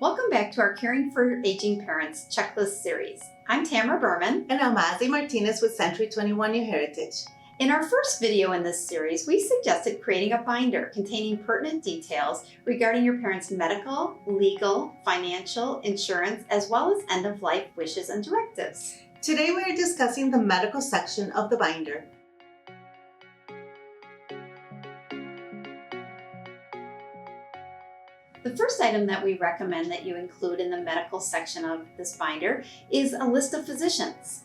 Welcome back to our Caring for Aging Parents checklist series. I'm Tamara Berman. And I'm Ozzy Martinez with Century 21 New Heritage. In our first video in this series, we suggested creating a binder containing pertinent details regarding your parents' medical, legal, financial, insurance, as well as end-of-life wishes and directives. Today we are discussing the medical section of the binder. The first item that we recommend that you include in the medical section of this binder is a list of physicians.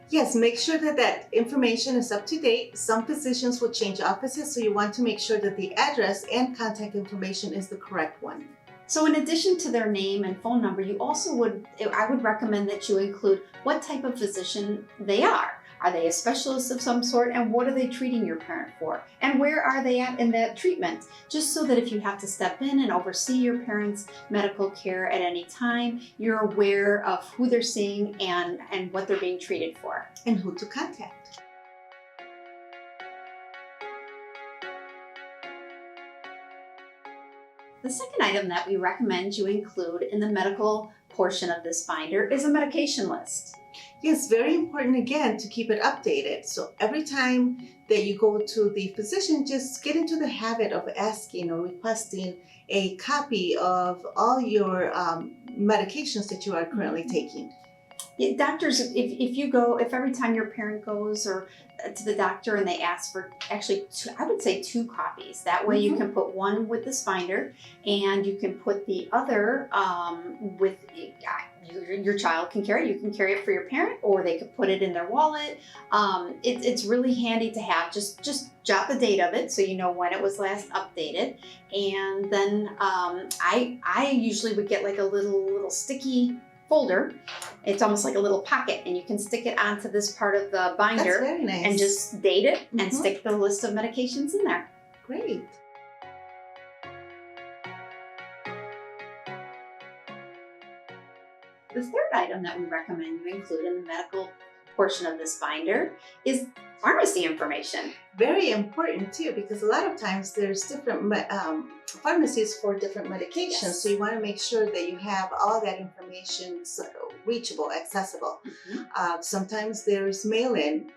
Yes, make sure that information is up to date. Some physicians will change offices, so you want to make sure that the address and contact information is the correct one. So in addition to their name and phone number, I would recommend that you include what type of physician they are. Are they a specialist of some sort, and what are they treating your parent for? And where are they at in that treatment? Just so that if you have to step in and oversee your parents' medical care at any time, you're aware of who they're seeing and what they're being treated for. And who to contact. The second item that we recommend you include in the medical portion of this binder is a medication list. Yes, very important again to keep it updated. So every time that you go to the physician, just get into the habit of asking or requesting a copy of all your medications that you are currently taking. Yeah, doctors, if every time your parent goes or to the doctor and they ask for I would say two copies. That way you can put one with this binder and you can put the other with your child can carry it. You can carry it for your parent, or they could put it in their wallet. It's really handy to have. Just jot the date of it so you know when it was last updated. And then I usually would get like a little sticky folder. It's almost like a little pocket, and you can stick it onto this part of the binder. That's very nice. And just date it and stick the list of medications in there. Great. The third item that we recommend you include in the medical portion of this binder is pharmacy information. Very important too, because a lot of times there's different pharmacies for different medications. Yes. So you want to make sure that you have all that information reachable, accessible. Sometimes there's mail-in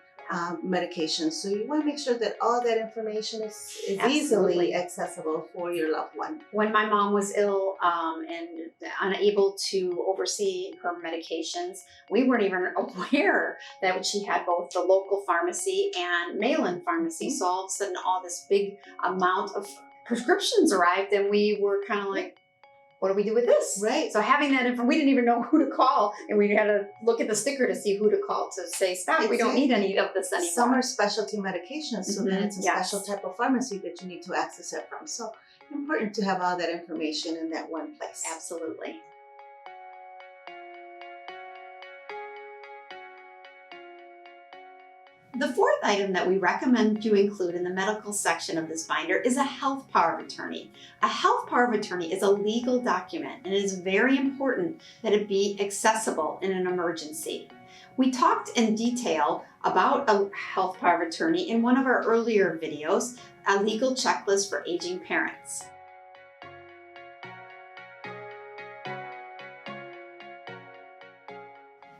medications. So you want to make sure that all that information is easily accessible for your loved one. When my mom was ill and unable to oversee her medications, we weren't even aware that she had both the local pharmacy and mail-in pharmacy. So all of a sudden, all this big amount of prescriptions arrived, and we were kind of like, what do we do with this? Right. So having that information, we didn't even know who to call, and we had to look at the sticker to see who to call to say, stop, Exactly. we don't need any of this anymore. Some are specialty medications, so then it's a Yes. special type of pharmacy that you need to access it from. So important to have all that information in that one place. Absolutely. The fourth item that we recommend you include in the medical section of this binder is a health power of attorney. A health power of attorney is a legal document, and it is very important that it be accessible in an emergency. We talked in detail about a health power of attorney in one of our earlier videos, a legal checklist for aging parents.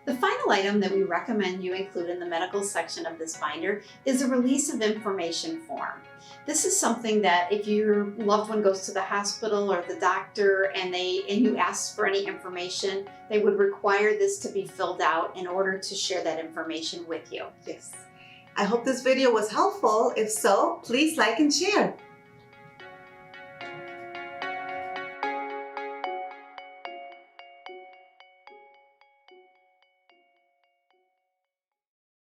The final item that we recommend you include in the medical section of this binder is a release of information form. This is something that if your loved one goes to the hospital or the doctor and you ask for any information, they would require this to be filled out in order to share that information with you. Yes. I hope this video was helpful. If so, please like and share.